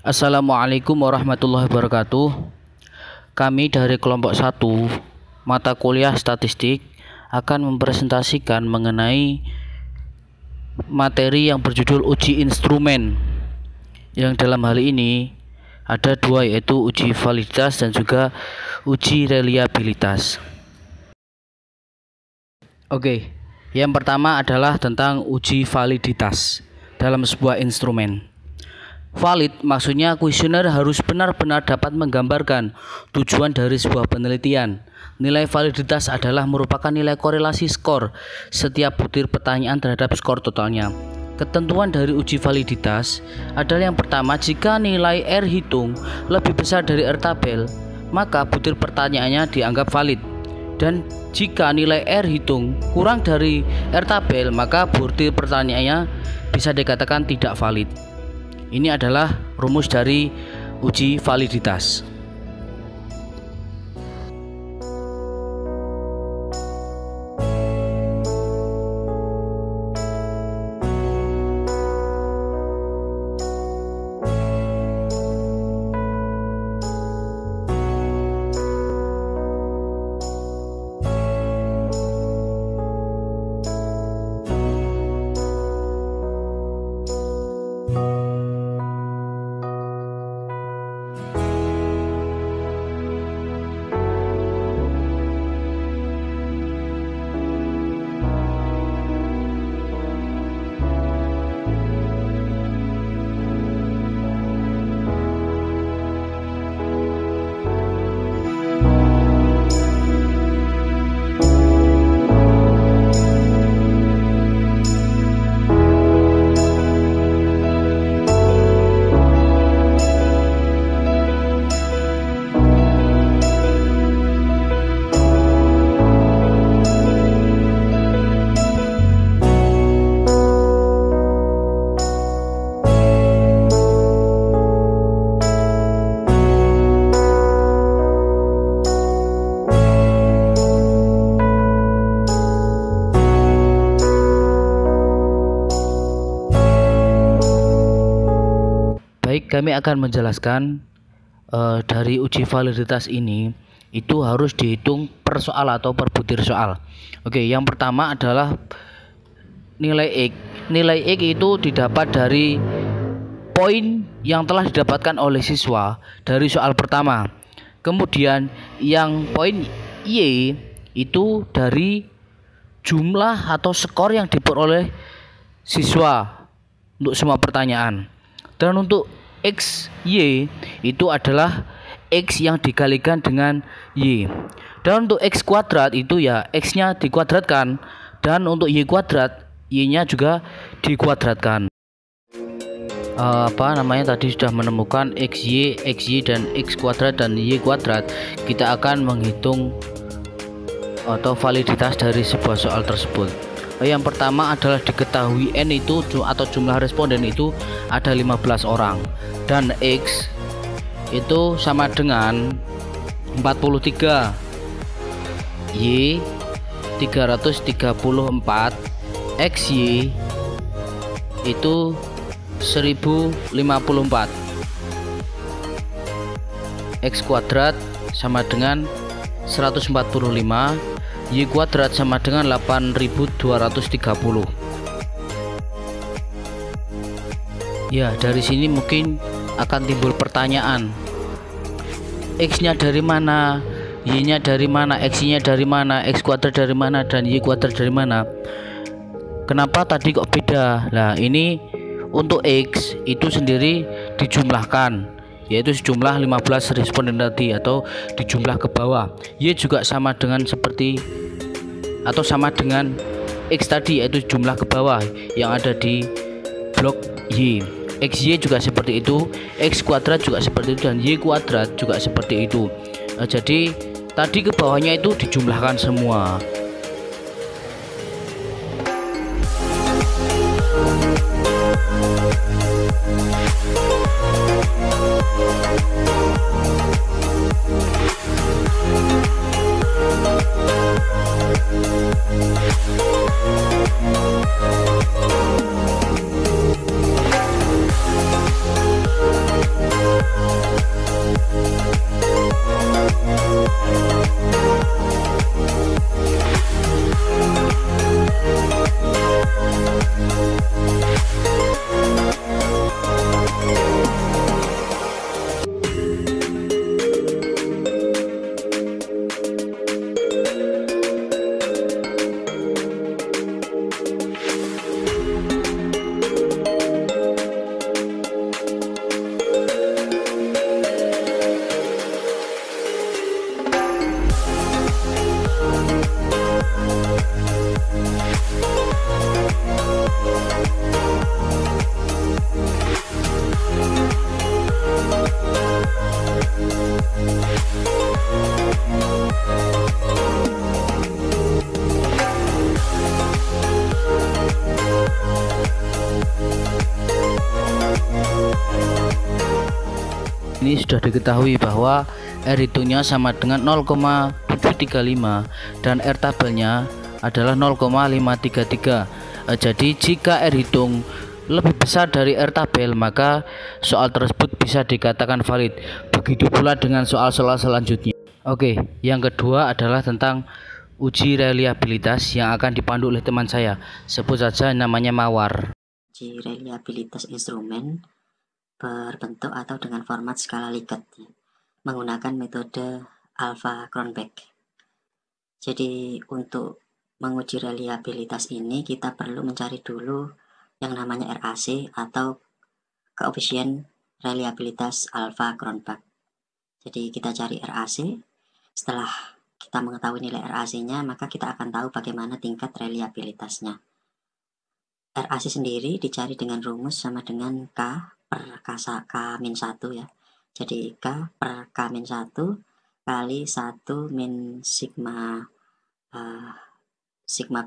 Assalamualaikum warahmatullahi wabarakatuh. Kami dari kelompok 1 mata kuliah statistik akan mempresentasikan mengenai materi yang berjudul uji instrumen, yang dalam hal ini ada dua, yaitu uji validitas dan juga uji reliabilitas. Oke, yang pertama adalah tentang uji validitas dalam sebuah instrumen. Valid maksudnya kuesioner harus benar-benar dapat menggambarkan tujuan dari sebuah penelitian. Nilai validitas adalah merupakan nilai korelasi skor setiap butir pertanyaan terhadap skor totalnya. Ketentuan dari uji validitas adalah yang pertama, jika nilai R hitung lebih besar dari R tabel, maka butir pertanyaannya dianggap valid. Dan jika nilai R hitung kurang dari R tabel, maka butir pertanyaannya bisa dikatakan tidak valid. Ini adalah rumus dari uji validitas. Baik, kami akan menjelaskan dari uji validitas ini itu harus dihitung per soal atau per butir soal. Oke, yang pertama adalah nilai X. Nilai X itu didapat dari poin yang telah didapatkan oleh siswa dari soal pertama. Kemudian yang poin Y itu dari jumlah atau skor yang diperoleh siswa untuk semua pertanyaan. Dan untuk X, Y itu adalah X yang dikalikan dengan Y. Dan untuk X kuadrat itu ya X-nya dikuadratkan. Dan untuk Y kuadrat, Y-nya juga dikuadratkan. Tadi sudah menemukan XY, dan X kuadrat dan Y kuadrat. Kita akan menghitung atau validitas dari sebuah soal tersebut. Yang pertama adalah diketahui N itu atau jumlah responden itu ada 15 orang, dan X itu sama dengan 43, Y 334, XY itu 1054, X kuadrat sama dengan 145, Y kuadrat sama dengan 8230. Ya, dari sini mungkin akan timbul pertanyaan, X-nya dari mana, Y-nya dari mana, X-nya dari mana, X kuadrat dari mana, dan Y kuadrat dari mana. Kenapa tadi kok beda? Nah, ini untuk X itu sendiri dijumlahkan, yaitu sejumlah 15 responden tadi atau dijumlah ke bawah. Y juga sama dengan X tadi, yaitu jumlah ke bawah yang ada di blok Y. XY juga seperti itu, X kuadrat juga seperti itu, dan Y kuadrat juga seperti itu. Jadi tadi ke bawahnya itu dijumlahkan semua. Ini sudah diketahui bahwa R hitungnya sama dengan 0,735 dan R tabelnya adalah 0,533. Jadi jika R hitung lebih besar dari R tabel, maka soal tersebut bisa dikatakan valid. Begitu pula dengan soal-soal selanjutnya. Oke, yang kedua adalah tentang uji reliabilitas yang akan dipandu oleh teman saya. Sebut saja namanya Mawar. Uji reliabilitas instrumen berbentuk atau dengan format skala Likert menggunakan metode Alpha-Cronbach. Jadi untuk menguji reliabilitas ini kita perlu mencari dulu yang namanya RAC atau koefisien reliabilitas Alpha-Cronbach. Jadi kita cari RAC. Setelah kita mengetahui nilai RAC-nya, maka kita akan tahu bagaimana tingkat reliabilitasnya. RAC sendiri dicari dengan rumus sama dengan K per K-1 ya. Jadi K per K-1 kali 1 min sigma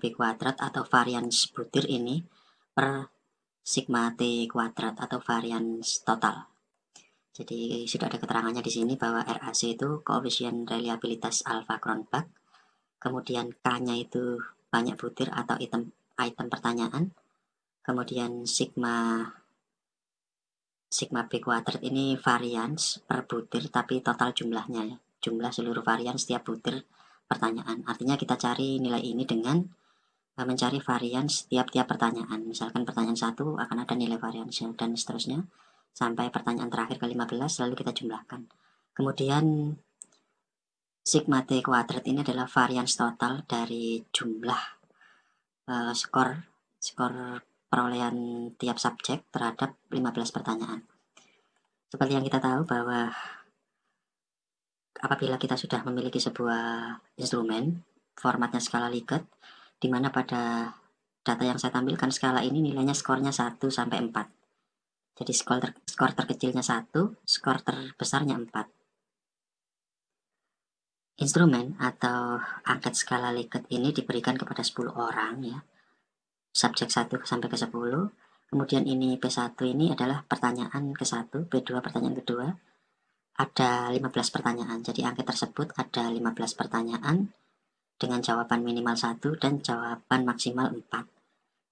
B kuadrat atau varians butir ini per sigma T kuadrat atau varians total. Jadi sudah ada keterangannya di sini bahwa RAC itu koefisien reliabilitas Alpha-Cronbach. Kemudian K-nya itu banyak butir atau item pertanyaan. Kemudian sigma B kuadrat ini varians per butir tapi total jumlahnya ya. Jumlah seluruh varian setiap butir pertanyaan. Artinya kita cari nilai ini dengan mencari varians tiap-tiap pertanyaan. Misalkan pertanyaan 1 akan ada nilai variansnya dan seterusnya sampai pertanyaan terakhir ke-15 lalu kita jumlahkan. Kemudian sigma T kuadrat ini adalah varians total dari jumlah skor perolehan tiap subjek terhadap 15 pertanyaan. Seperti yang kita tahu bahwa apabila kita sudah memiliki sebuah instrumen formatnya skala Likert, di mana pada data yang saya tampilkan skala ini nilainya skornya 1 sampai 4. Jadi skor terkecilnya 1, skor terbesarnya 4. Instrumen atau angket skala Likert ini diberikan kepada 10 orang ya. Subjek 1 sampai ke 10. Kemudian ini P1 ini adalah pertanyaan ke-1, P2 pertanyaan kedua. Ada 15 pertanyaan. Jadi angket tersebut ada 15 pertanyaan dengan jawaban minimal 1 dan jawaban maksimal 4.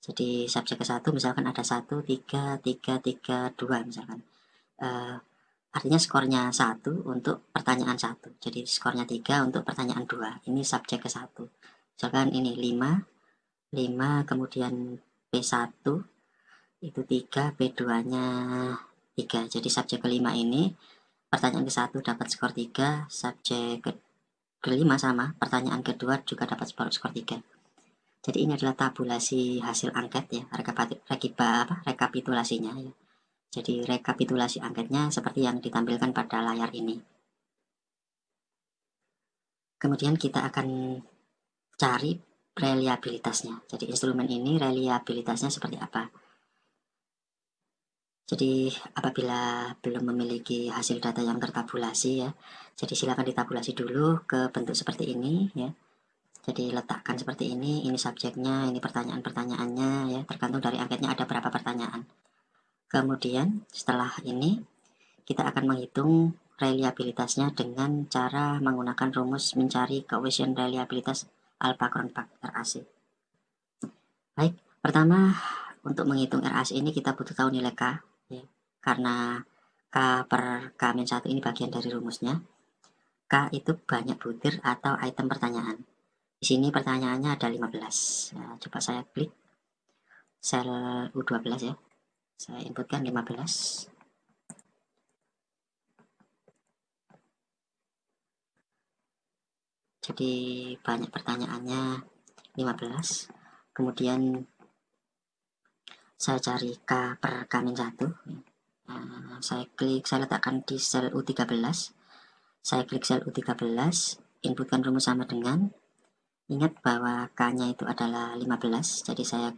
Jadi subjek ke-1 misalkan ada 1, 3, 3, 3, 2 misalkan. Artinya skornya 1 untuk pertanyaan 1. Jadi skornya 3 untuk pertanyaan 2. Ini subjek ke-1. Misalkan ini 5, kemudian P1 itu 3, P2-nya 3. Jadi subjek kelima ini pertanyaan ke-1 dapat skor 3, subjek kelima sama, pertanyaan kedua juga dapat skor 3. Jadi ini adalah tabulasi hasil angket ya, rekapitulasinya ya. Jadi rekapitulasi angketnya seperti yang ditampilkan pada layar ini. Kemudian kita akan cari reliabilitasnya. Jadi instrumen ini reliabilitasnya seperti apa? Jadi apabila belum memiliki hasil data yang tertabulasi ya, jadi silakan ditabulasi dulu ke bentuk seperti ini ya. Jadi letakkan seperti ini subjeknya, ini pertanyaan-pertanyaannya ya, tergantung dari angketnya ada berapa pertanyaan. Kemudian setelah ini kita akan menghitung reliabilitasnya dengan cara menggunakan rumus mencari koefisien reliabilitas Alpha-Cronbach RAC. Baik, pertama untuk menghitung RAC ini kita butuh tahu nilai K ya, karena K per K-1 ini bagian dari rumusnya. K itu banyak butir atau item pertanyaan. Di sini pertanyaannya ada 15. Nah, coba saya klik sel U12 ya. Saya inputkan 15. Jadi banyak pertanyaannya 15. Kemudian saya cari K per K-1. Saya letakkan di sel U13. Saya klik sel U13, inputkan rumus sama dengan, ingat bahwa K-nya itu adalah 15. Jadi saya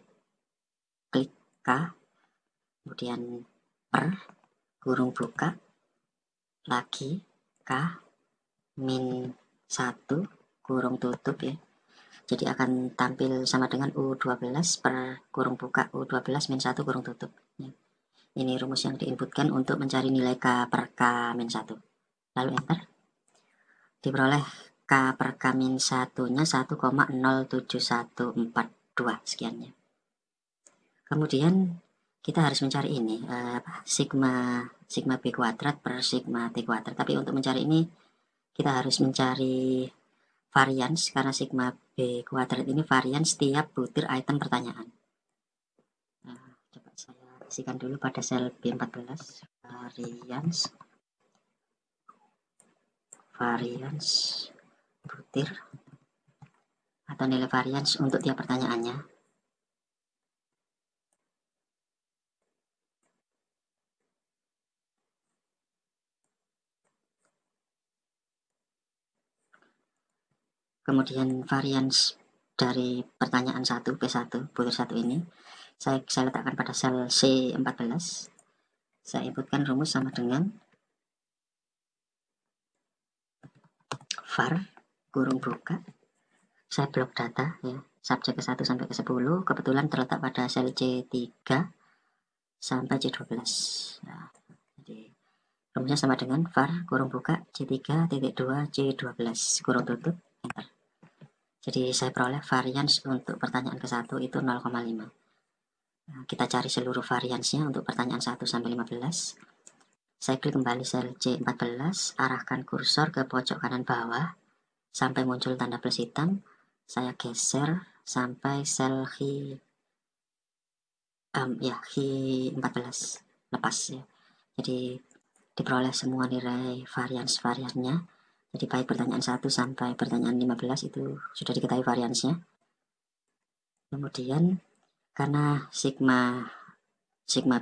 klik K, kemudian per kurung buka lagi K min 1 kurung tutup ya. Jadi akan tampil sama dengan U12 per kurung buka U12 min 1 kurung tutup ya. Ini rumus yang diinputkan untuk mencari nilai K per K-1. Lalu enter. Diperoleh K per K-1-nya 1,07142 sekiannya. Kemudian kita harus mencari ini sigma B kuadrat per sigma T kuadrat. Tapi untuk mencari ini kita harus mencari varians, karena sigma B kuadrat ini varians setiap butir item pertanyaan. Nah, coba saya isikan dulu pada sel B14 varians butir atau nilai varians untuk tiap pertanyaannya. Kemudian varians dari pertanyaan 1 P1 butir 1 ini saya letakkan pada sel C14. Saya inputkan rumus sama dengan var kurung buka, saya blok data ya, subjek ke 1 sampai ke 10 kebetulan terletak pada sel C3 sampai C12. Nah, jadi rumusnya sama dengan var kurung buka C3.2 C12 kurung tutup enter. Jadi saya peroleh varians untuk pertanyaan ke-1 itu 0,5. Nah, kita cari seluruh variansnya untuk pertanyaan 1 sampai 15. Saya klik kembali sel C14, arahkan kursor ke pojok kanan bawah sampai muncul tanda plus hitam. Saya geser sampai sel H14 lepas ya. Jadi diperoleh semua nilai varians-variannya. Jadi baik pertanyaan 1 sampai pertanyaan 15 itu sudah diketahui variansnya. Kemudian karena sigma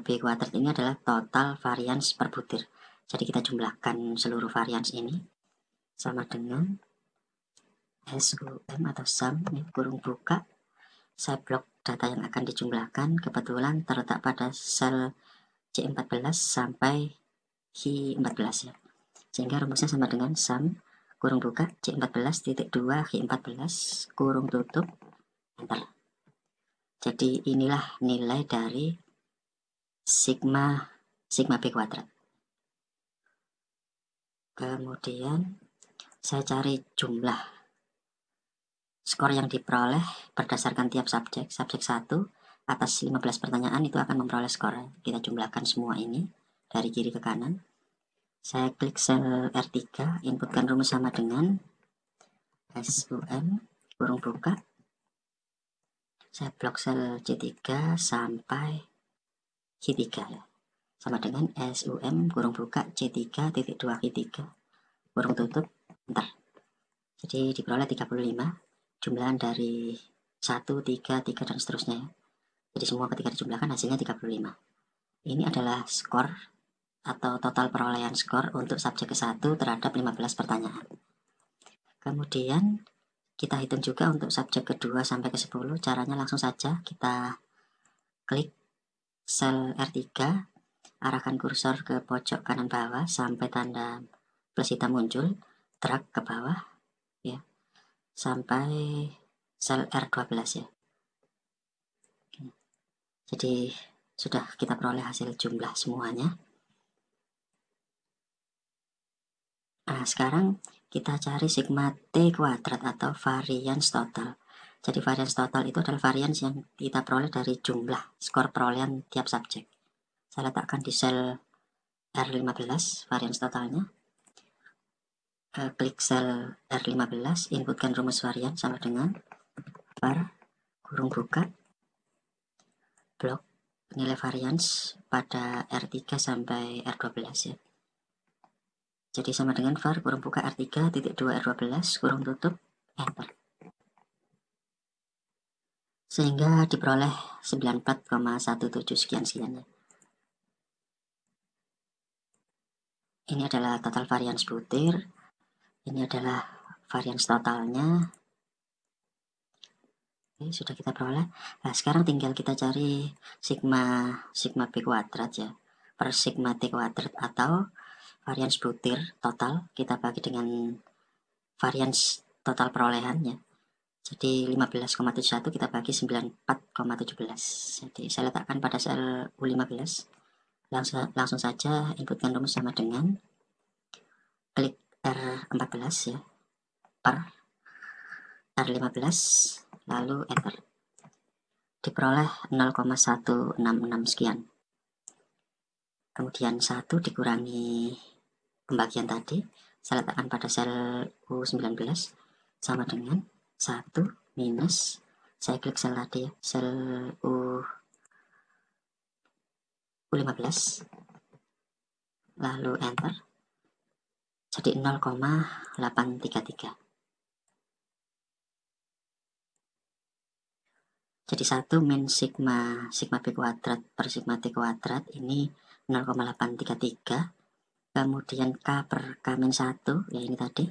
B kuadrat ini adalah total varians per butir. Jadi kita jumlahkan seluruh varians ini sama dengan SUM atau sum kurung buka. Saya blok data yang akan dijumlahkan, kebetulan terletak pada sel C14 sampai H14 ya. Sehingga rumusnya sama dengan sum kurung buka C14.2 H14 kurung tutup enter. Jadi inilah nilai dari sigma B kuadrat. Kemudian saya cari jumlah skor yang diperoleh berdasarkan tiap subjek. Subjek 1 atas 15 pertanyaan itu akan memperoleh skor. Kita jumlahkan semua ini dari kiri ke kanan. Saya klik sel R3, inputkan rumus sama dengan SUM kurung buka. Saya blok sel C3 sampai Q3 ya. Sama dengan SUM kurung buka C3.2 Q3 kurung tutup enter. Jadi diperoleh 35, jumlahan dari 1, 3, 3 dan seterusnya ya. Jadi semua ketika dijumlahkan hasilnya 35. Ini adalah skor atau total perolehan skor untuk subjek ke-1 terhadap 15 pertanyaan. Kemudian kita hitung juga untuk subjek kedua sampai ke 10. Caranya langsung saja kita klik sel R3, arahkan kursor ke pojok kanan bawah sampai tanda plus hitam muncul, drag ke bawah ya sampai sel R12 ya. Jadi sudah kita peroleh hasil jumlah semuanya. Nah, sekarang kita cari sigma T kuadrat atau varians total. Jadi varians total itu adalah varians yang kita peroleh dari jumlah skor perolehan tiap subjek. Saya letakkan di sel R15 varians totalnya. Klik sel R15, inputkan rumus varian sama dengan var kurung buka blok nilai varians pada R3 sampai R12 ya. Jadi sama dengan var kurung buka R3.2 R12 kurung tutup enter. Sehingga diperoleh 94,17 sekian ya. Ini adalah total varians butir. Ini adalah varians totalnya. Oke, sudah kita peroleh. Nah, sekarang tinggal kita cari sigma B kuadrat ya per sigma T kuadrat atau varians butir total kita bagi dengan varians total perolehannya. Jadi 15,71 kita bagi 94,17. Jadi saya letakkan pada sel U15. langsung saja inputkan rumus sama dengan klik R14 ya, per R15, lalu enter. Diperoleh 0,166 sekian. Kemudian 1 dikurangi pembagian tadi, saya letakkan pada sel U19 sama dengan 1 minus, saya klik sel tadi ya, sel U15, lalu enter, jadi 0,833. Jadi 1 min sigma B kuadrat per sigma T kuadrat ini 0,833. Kemudian K per K min 1, ya ini tadi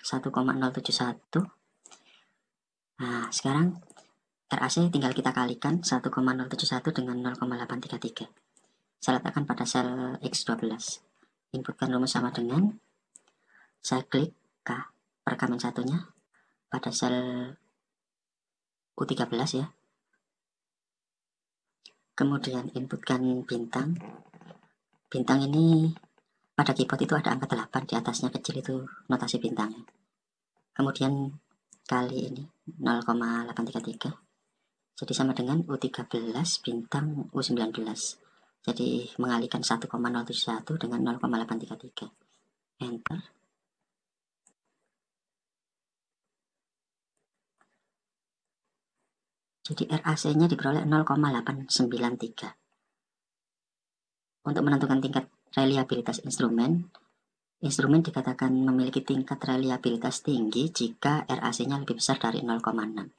1,071. Nah, sekarang RAC tinggal kita kalikan 1,071 dengan 0,833. Saya letakkan pada sel X12. Inputkan rumus sama dengan, saya klik K per K min 1-nya pada sel U13 ya. Kemudian inputkan bintang. Bintang ini pada keyboard itu ada angka 8, di atasnya kecil itu notasi bintangnya. Kemudian kali ini 0,833. Jadi sama dengan U13 bintang U19. Jadi mengalihkan 1,071 dengan 0,833. Enter. Jadi RAC-nya diperoleh 0,893. Untuk menentukan tingkat reliabilitas instrumen dikatakan memiliki tingkat reliabilitas tinggi jika RAC-nya lebih besar dari 0,6.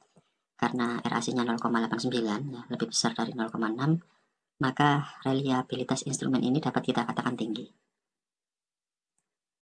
Karena RAC-nya 0,89 ya, lebih besar dari 0,6, maka reliabilitas instrumen ini dapat kita katakan tinggi.